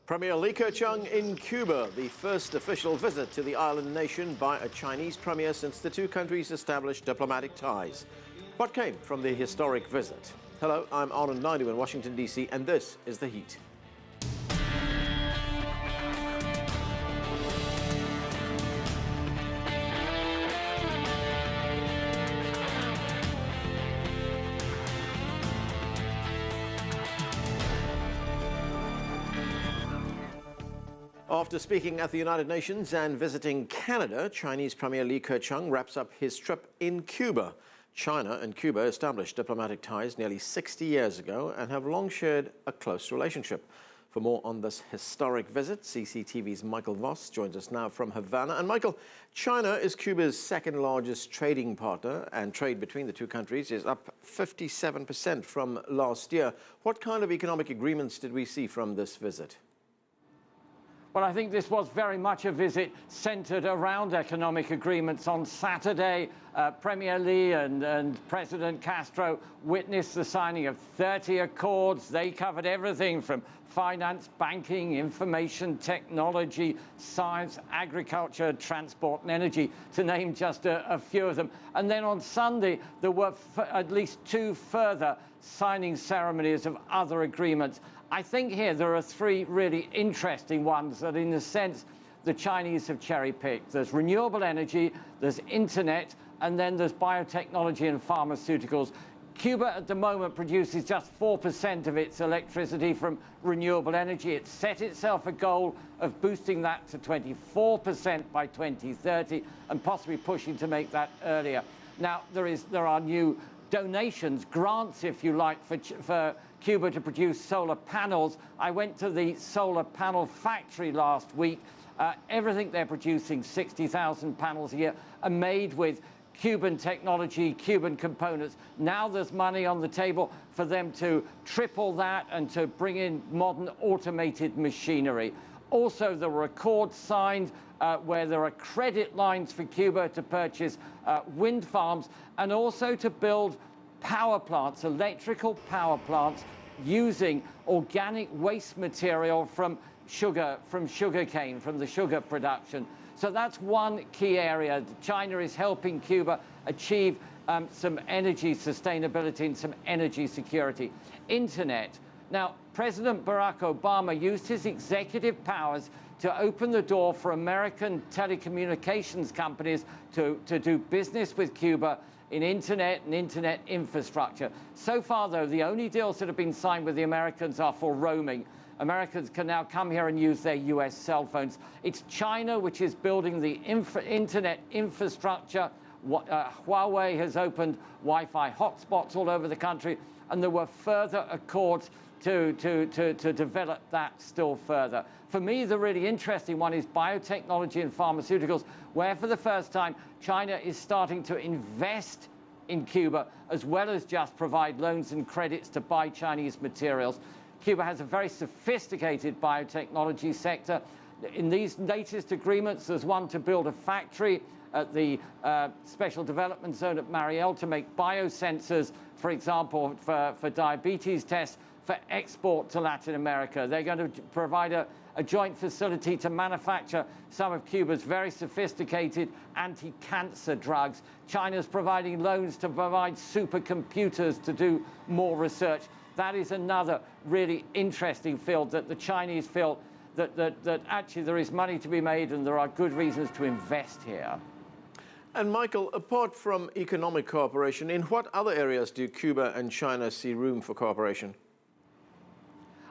Premier Li Keqiang in Cuba, the first official visit to the island nation by a Chinese premier since the two countries established diplomatic ties. What came from the historic visit? Hello, I'm Anand Naidu in Washington, D.C., and this is The Heat. After speaking at the United Nations and visiting Canada, Chinese Premier Li Keqiang wraps up his trip in Cuba. China and Cuba established diplomatic ties nearly 60 years ago and have long shared a close relationship. For more on this historic visit, CCTV's Michael Voss joins us now from Havana. And Michael, China is Cuba's second largest trading partner, and trade between the two countries is up 57% from last year. What kind of economic agreements did we see from this visit? Well, I think this was very much a visit centered around economic agreements. On Saturday, Premier Li and President Castro witnessed the signing of 30 accords. They covered everything from finance, banking, information, technology, science, agriculture, transport and energy, to name just a few of them. And then on Sunday, there were at least two further signing ceremonies of other agreements. I think here there are three really interesting ones that, in a sense, the Chinese have cherry-picked. There's renewable energy, there's internet, and then there's biotechnology and pharmaceuticals. Cuba at the moment produces just 4% of its electricity from renewable energy. It's set itself a goal of boosting that to 24% by 2030 and possibly pushing to make that earlier. Now, there are new donations, grants, if you like, for Cuba to produce solar panels. I went to the solar panel factory last week. Everything they're producing, 60,000 panels a year, are made with Cuban technology, Cuban components. Now there's money on the table for them to triple that and to bring in modern automated machinery. Also, there were accords signed where there are credit lines for Cuba to purchase wind farms and also to build power plants, electrical power plants, using organic waste material from sugarcane, from the sugar production. So that's one key area. China is helping Cuba achieve some energy sustainability and some energy security. Internet. Now, President Barack Obama used his executive powers to open the door for American telecommunications companies to do business with Cuba in internet and internet infrastructure. So far, though, the only deals that have been signed with the Americans are for roaming. Americans can now come here and use their US cell phones. It's China which is building the internet infrastructure. Huawei has opened Wi-Fi hotspots all over the country, and there were further accords to develop that still further. For me, the really interesting one is biotechnology and pharmaceuticals, where for the first time, China is starting to invest in Cuba, as well as just provide loans and credits to buy Chinese materials. Cuba has a very sophisticated biotechnology sector. In these latest agreements, there's one to build a factory at the Special Development Zone at Mariel to make biosensors, for example, for diabetes tests, for export to Latin America. They're going to provide a joint facility to manufacture some of Cuba's very sophisticated anti-cancer drugs. China's providing loans to provide supercomputers to do more research. That is another really interesting field that the Chinese feel that actually there is money to be made and there are good reasons to invest here. And Michael, apart from economic cooperation, in what other areas do Cuba and China see room for cooperation?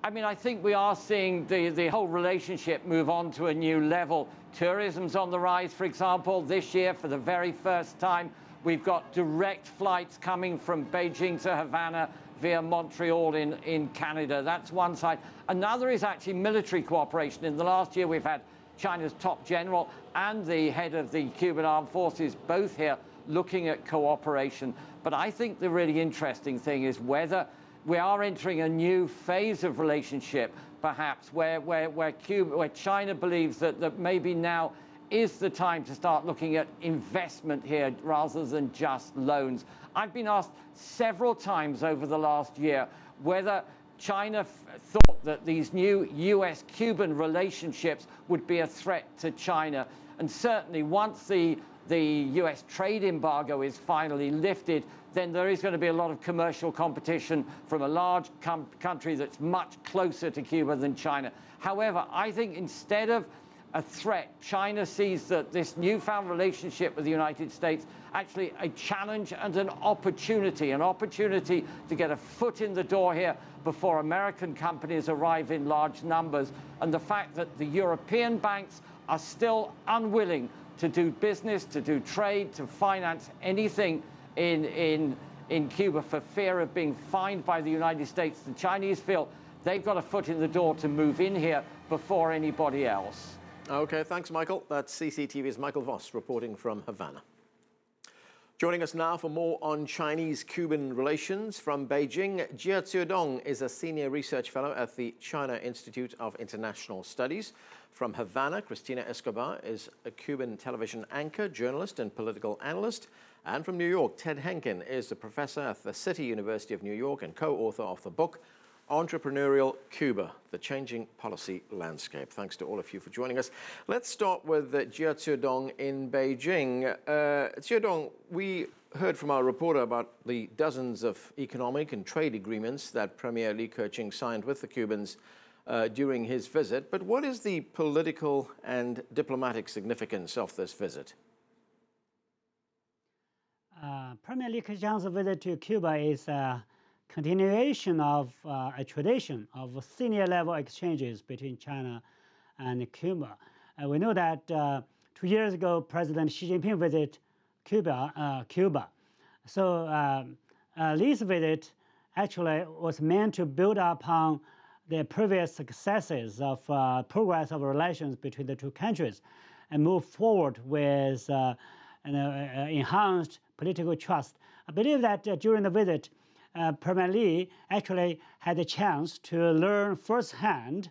I mean, I think we are seeing the whole relationship move on to a new level. Tourism's on the rise, for example. This year, for the very first time, we've got direct flights coming from Beijing to Havana via Montreal in Canada. That's one side. Another is actually military cooperation. In the last year, we've had China's top general and the head of the Cuban Armed Forces both here looking at cooperation. But I think the really interesting thing is whether we are entering a new phase of relationship, perhaps, where China believes that maybe now is the time to start looking at investment here rather than just loans. I've been asked several times over the last year whether China thought that these new US-Cuban relationships would be a threat to China. And certainly once the US trade embargo is finally lifted, then there is going to be a lot of commercial competition from a large country that's much closer to Cuba than China. However, I think instead of a threat, China sees that this newfound relationship with the United States actually a challenge and an opportunity to get a foot in the door here before American companies arrive in large numbers. And the fact that the European banks are still unwilling to do business, to do trade, to finance anything in Cuba for fear of being fined by the United States. The Chinese feel they've got a foot in the door to move in here before anybody else. Okay, thanks, Michael. That's CCTV's Michael Voss reporting from Havana. Joining us now for more on Chinese-Cuban relations from Beijing, Jia Xiudong is a senior research fellow at the China Institute of International Studies. From Havana, Cristina Escobar is a Cuban television anchor, journalist, and political analyst. And from New York, Ted Henken is a professor at the City University of New York and co-author of the book Entrepreneurial Cuba, The Changing Policy Landscape. Thanks to all of you for joining us. Let's start with Jia Xiudong in Beijing. Xiudong, we heard from our reporter about the dozens of economic and trade agreements that Premier Li Keqiang signed with the Cubans during his visit. But what is the political and diplomatic significance of this visit? Premier Li Keqiang's visit to Cuba is continuation of a tradition of senior-level exchanges between China and Cuba. We know that 2 years ago, President Xi Jinping visited Cuba. So Li's visit actually was meant to build upon the previous successes of progress of relations between the two countries and move forward with enhanced political trust. I believe that during the visit, Premier Li actually had a chance to learn firsthand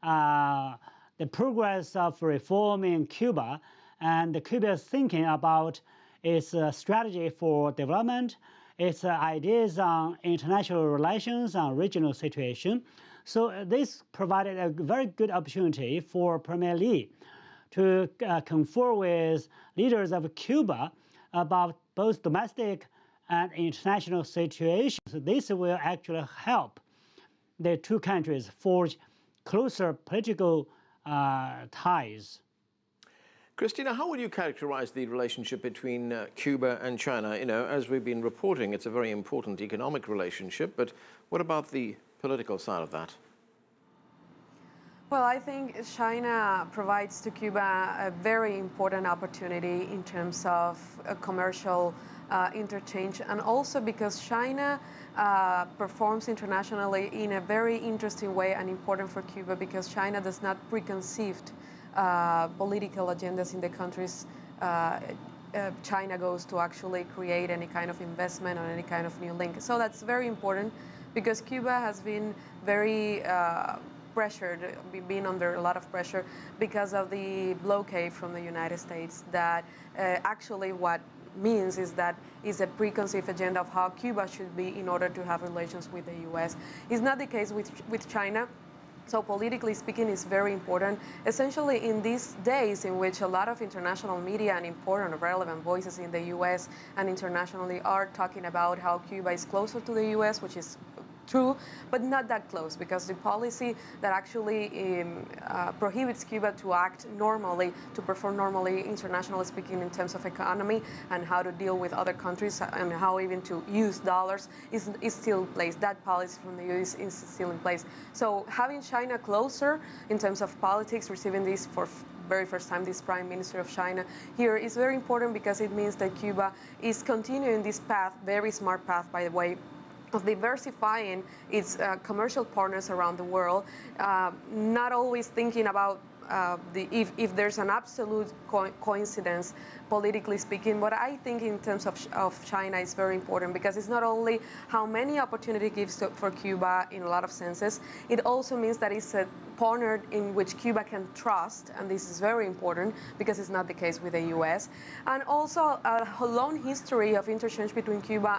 the progress of reform in Cuba and Cuba's thinking about its strategy for development, its ideas on international relations, on regional situation. So this provided a very good opportunity for Premier Li to confer with leaders of Cuba about both domestic and international situations. This will actually help the two countries forge closer political ties. Cristina, how would you characterize the relationship between Cuba and China? You know, as we've been reporting, it's a very important economic relationship, but what about the political side of that? Well, I think China provides to Cuba a very important opportunity in terms of commercial interchange, and also because China performs internationally in a very interesting way and important for Cuba, because China does not preconceived political agendas in the countries China goes to actually create any kind of investment or any kind of new link. So that's very important because Cuba has been very pressured, been under a lot of pressure because of the blockade from the United States that actually what means is that is a preconceived agenda of how Cuba should be in order to have relations with the U.S. It's not the case with China. So politically speaking, it's very important, essentially in these days in which a lot of international media and important relevant voices in the U.S. and internationally are talking about how Cuba is closer to the U.S., which is true, but not that close, because the policy that actually prohibits Cuba to act normally, to perform normally, internationally speaking, in terms of economy and how to deal with other countries and how even to use dollars is still in place. That policy from the U.S. is still in place. So having China closer in terms of politics, receiving this for very first time, this Prime Minister of China here is very important because it means that Cuba is continuing this path, very smart path, by the way, of diversifying its commercial partners around the world, not always thinking about if there's an absolute coincidence, politically speaking. But I think in terms of China is very important because it's not only how many opportunity gives for Cuba in a lot of senses, it also means that it's a partner in which Cuba can trust, and this is very important because it's not the case with the U.S., and also a long history of interchange between Cuba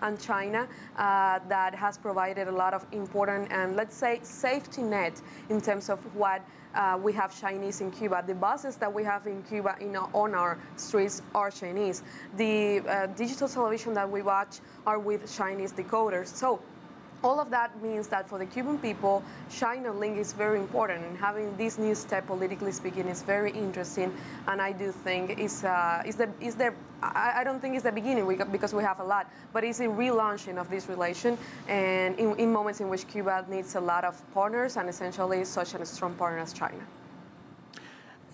and China that has provided a lot of important and, let's say, safety net in terms of what we have Chinese in Cuba. The buses that we have in Cuba on our streets are Chinese. The digital television that we watch are with Chinese decoders. So all of that means that for the Cuban people, China link is very important, and having this new step, politically speaking, is very interesting. And I do think I don't think it's the beginning because we have a lot, but it's a relaunching of this relation, and in moments in which Cuba needs a lot of partners, and essentially such a strong partner as China.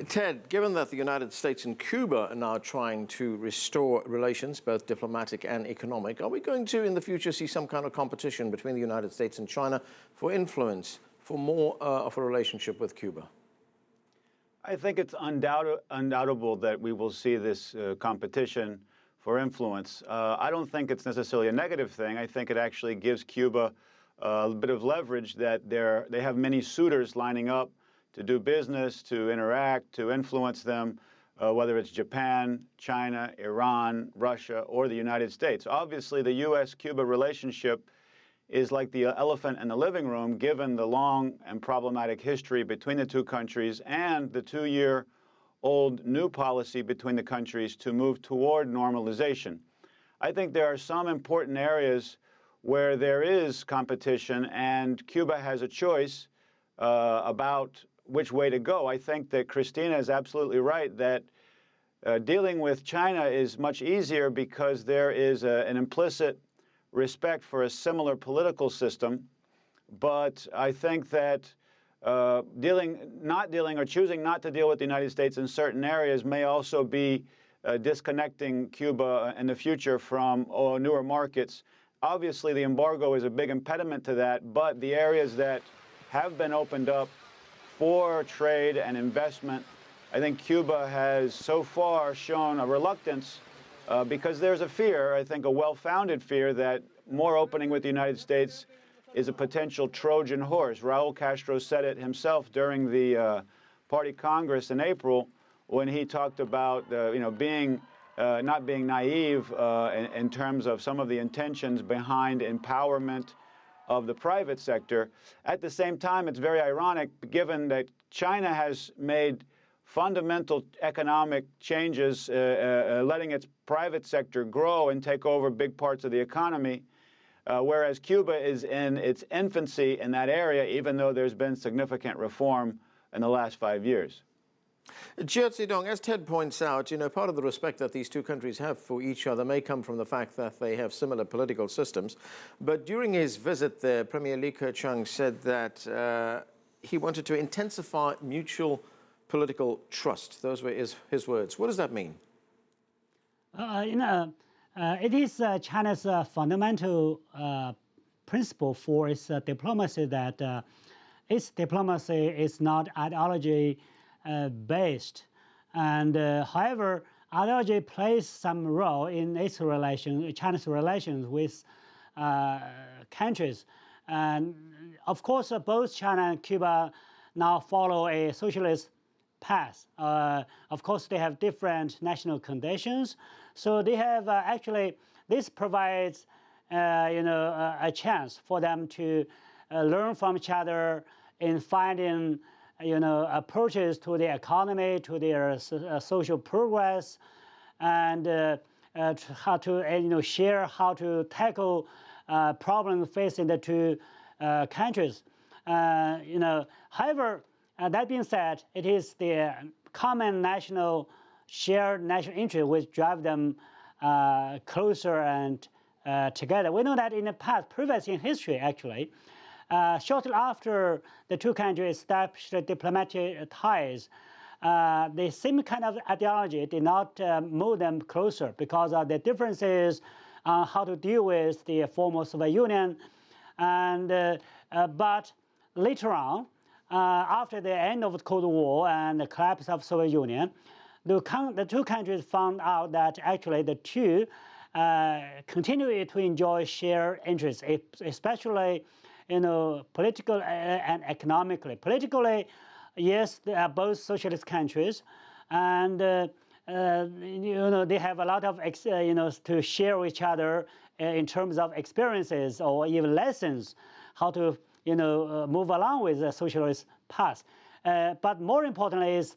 Ted, given that the United States and Cuba are now trying to restore relations, both diplomatic and economic, are we going to, in the future, see some kind of competition between the United States and China for influence, for more of a relationship with Cuba? I think it's undoubtable that we will see this competition for influence. I don't think it's necessarily a negative thing. I think it actually gives Cuba a bit of leverage that they have many suitors lining up to do business, to interact, to influence them, whether it's Japan, China, Iran, Russia, or the United States. Obviously, the U.S.-Cuba relationship is like the elephant in the living room, given the long and problematic history between the two countries and the 2-year-old new policy between the countries to move toward normalization. I think there are some important areas where there is competition, and Cuba has a choice about which way to go. I think that Cristina is absolutely right that dealing with China is much easier because there is an implicit respect for a similar political system. But I think that not dealing or choosing not to deal with the United States in certain areas may also be disconnecting Cuba in the future from newer markets. Obviously, the embargo is a big impediment to that, but the areas that have been opened up for trade and investment, I think Cuba has so far shown a reluctance because there's a fear, I think a well-founded fear, that more opening with the United States is a potential Trojan horse. Raul Castro said it himself during the Party Congress in April when he talked about not being naive in terms of some of the intentions behind empowerment of the private sector. At the same time, it's very ironic, given that China has made fundamental economic changes, letting its private sector grow and take over big parts of the economy, whereas Cuba is in its infancy in that area, even though there's been significant reform in the last 5 years. Jia Xiudong, as Ted points out, part of the respect that these two countries have for each other may come from the fact that they have similar political systems. But during his visit there, Premier Li Keqiang said that he wanted to intensify mutual political trust. Those were his words. What does that mean? It is China's fundamental principle for its diplomacy that its diplomacy is not ideology based, and however, ideology plays some role in its China's relations with countries, and of course, both China and Cuba now follow a socialist path. Of course, they have different national conditions, so they have actually this provides a chance for them to learn from each other in finding approaches to the economy, to their social progress, and how to share how to tackle problems facing the two countries. However, that being said, it is the common shared national interest which drive them closer and together. We know that in the past, previously in history, actually, shortly after the two countries established diplomatic ties, the same kind of ideology did not move them closer because of the differences on how to deal with the former Soviet Union. But later on, after the end of the Cold War and the collapse of the Soviet Union, the two countries found out that actually the two continue to enjoy shared interests, especially political and economically. Politically, yes, they are both socialist countries, and they have a lot of to share with each other in terms of experiences or even lessons how to move along with the socialist path. But more importantly is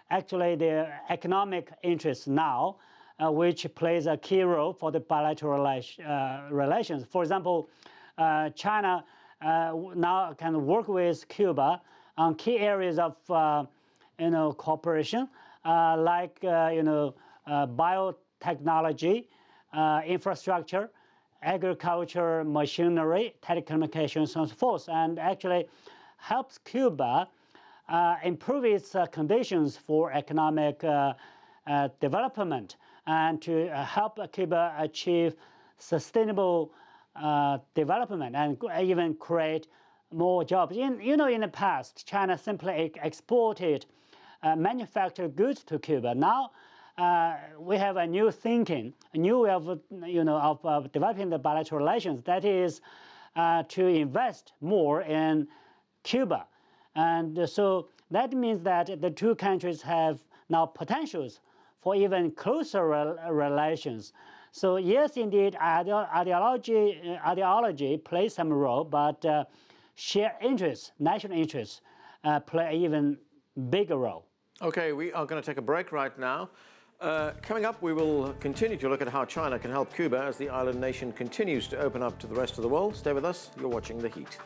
actually the economic interest now, which plays a key role for the bilateral relations. For example, China now can work with Cuba on key areas of cooperation, like biotechnology, infrastructure, agriculture, machinery, telecommunications, and so forth, and actually helps Cuba improve its conditions for economic development and to help Cuba achieve sustainable development and even create more jobs. In the past, China simply exported manufactured goods to Cuba. Now we have a new thinking, a new way of developing the bilateral relations. That is to invest more in Cuba, and so that means that the two countries have now potentials for even closer relations. So yes, indeed, ideology plays some role, but shared interests, national interests, play an even bigger role. Okay, we are going to take a break right now. Coming up, we will continue to look at how China can help Cuba as the island nation continues to open up to the rest of the world. Stay with us. You're watching The Heat.